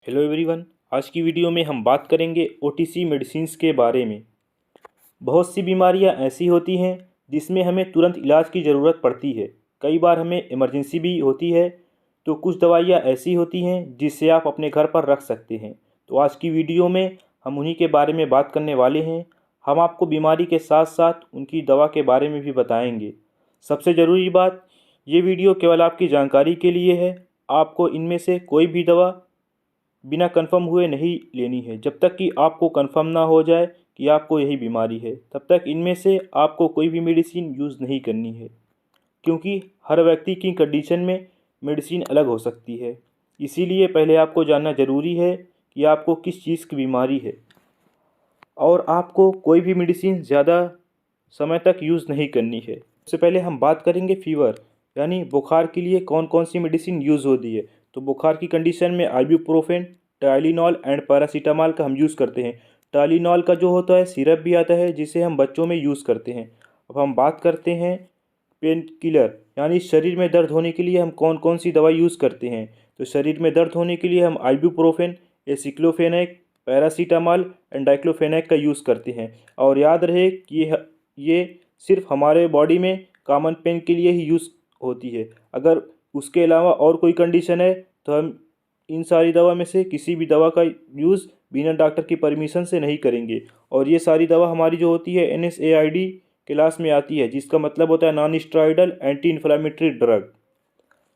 Hello everyone. आज की video में हम बात करेंगे ओटीसी मेडिसिन्स के बारे में। बहुत सी बीमारियां ऐसी होती हैं जिसमें हमें तुरंत इलाज की ज़रूरत पड़ती है। कई बार हमें इमरजेंसी भी होती है। तो कुछ दवाइयां ऐसी होती हैं जिससे आप अपने घर पर रख सकते हैं। तो आज की वीडियो में हम उन्हीं के बारे में बात करने वाले हैं। हम आपको बीमारी के साथ साथ उनकी दवा के बारे में भी बताएंगे। सबसे ज़रूरी बात, ये वीडियो केवल आपकी जानकारी के लिए है। आपको इनमें से कोई भी दवा बिना कंफर्म हुए नहीं लेनी है। जब तक कि आपको कंफर्म ना हो जाए कि आपको यही बीमारी है, तब तक इनमें से आपको कोई भी मेडिसिन यूज़ नहीं करनी है, क्योंकि हर व्यक्ति की कंडीशन में मेडिसिन अलग हो सकती है। इसीलिए पहले आपको जानना ज़रूरी है कि आपको किस चीज़ की बीमारी है, और आपको कोई भी मेडिसिन ज़्यादा समय तक यूज़ नहीं करनी है। सबसे पहले हम बात करेंगे फीवर यानी बुखार के लिए कौन कौन सी मेडिसिन यूज़ होती है। तो बुखार की कंडीशन में आइबुप्रोफेन, टाइलिनॉल एंड पैरासीटामॉल का हम यूज़ करते हैं। टाइलिनॉल का जो होता है सिरप भी आता है, जिसे हम बच्चों में यूज़ करते हैं। अब हम बात करते हैं पेन किलर यानी शरीर में दर्द होने के लिए हम कौन कौन सी दवाई यूज़ करते हैं। तो शरीर में दर्द होने के लिए हम ibuprofen, aceclofenac, paracetamol and diclofenac का यूज़ करते हैं। और याद रहे कि ये सिर्फ हमारे बॉडी में कॉमन पेन के लिए ही यूज़ होती है। अगर उसके अलावा और कोई कंडीशन है तो हम इन सारी दवा में से किसी भी दवा का यूज़ बिना डॉक्टर की परमिशन से नहीं करेंगे। और ये सारी दवा हमारी जो होती है NSAID क्लास में आती है, जिसका मतलब होता है non steroidal anti inflammatory drug.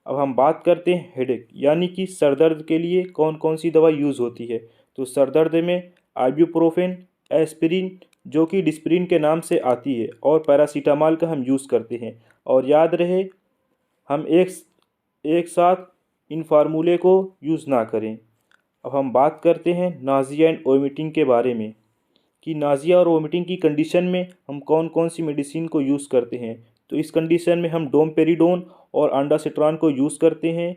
अब हम बात करते हैं हेडेक यानी कि सर दर्द के लिए कौन कौन सी दवा यूज़ होती है। तो सर दर्द में आइबुप्रोफेन, एस्पिरिन जो कि डिस्प्रिन के नाम से आती है, और पैरासीटामॉल का हम यूज़ करते हैं। और याद रहे, हम एक साथ इन फार्मूले को यूज़ ना करें। अब हम बात करते हैं नाज़िया एंड वोमिटिंग के बारे में, कि नाज़िया और वोमिटिंग की कंडीशन में हम कौन कौन सी मेडिसिन को यूज़ करते हैं। तो इस कंडीशन में हम डोमपेरिडोन और आंडासिट्रान को यूज़ करते हैं,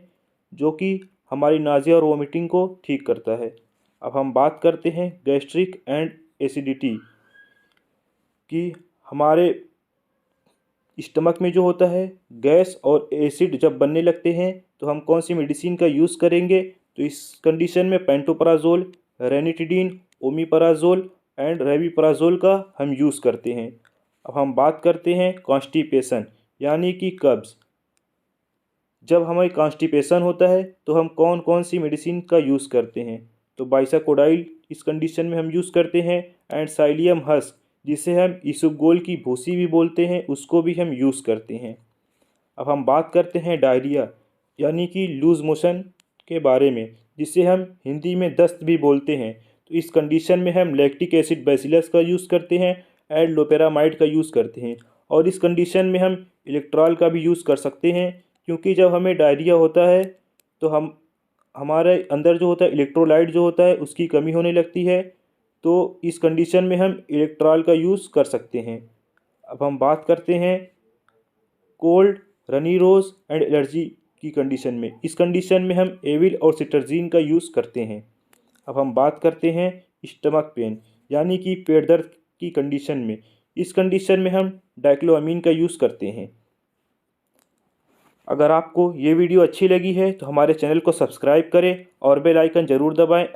जो कि हमारी नाज़िया और वोमिटिंग को ठीक करता है। अब हम बात करते हैं गैस्ट्रिक एंड एसिडिटी, कि हमारे स्टमक में जो होता है गैस और एसिड जब बनने लगते हैं तो हम कौन सी मेडिसिन का यूज़ करेंगे। तो इस कंडीशन में पेंटोपराजोल, रेनिटिडीन, ओमिपराजोल एंड रेविपराजोल का हम यूज़ करते हैं। अब हम बात करते हैं कॉन्स्टिपेशन यानी कि कब्ज़। जब हमें कॉन्स्टिपेशन होता है तो हम कौन कौन सी मेडिसिन का यूज़ करते हैं। तो बाइसाकोडाइल इस कंडीशन में हम यूज़ करते हैं, एंड साइलियम हस्क जिसे हम इसबगोल की भूसी भी बोलते हैं, उसको भी हम यूज़ करते हैं। अब हम बात करते हैं डायरिया यानी कि लूज़ मोशन के बारे में, जिसे हम हिंदी में दस्त भी बोलते हैं। तो इस कंडीशन में हम लैक्टिक एसिड बैसिलस का यूज़ करते हैं एंड लोपेरामाइड का यूज़ करते हैं। और इस कंडीशन में हम इलेक्ट्रॉल का भी यूज़ कर सकते हैं, क्योंकि जब हमें डायरिया होता है तो हमारे अंदर जो होता है इलेक्ट्रोलाइट जो होता है उसकी कमी होने लगती है। तो इस कंडीशन में हम इलेक्ट्रॉल का यूज़ कर सकते हैं। अब हम बात करते हैं cold, runny nose and allergy की कंडीशन में। इस कंडीशन में हम एविल और सिट्रजीन का यूज़ करते हैं। अब हम बात करते हैं स्टमक पेन यानी कि पेट दर्द की कंडीशन में। इस कंडीशन में हम डाइक्लोअमीन का यूज़ करते हैं। अगर आपको ये वीडियो अच्छी लगी है तो हमारे चैनल को सब्सक्राइब करें और बेल आइकन ज़रूर दबाएं।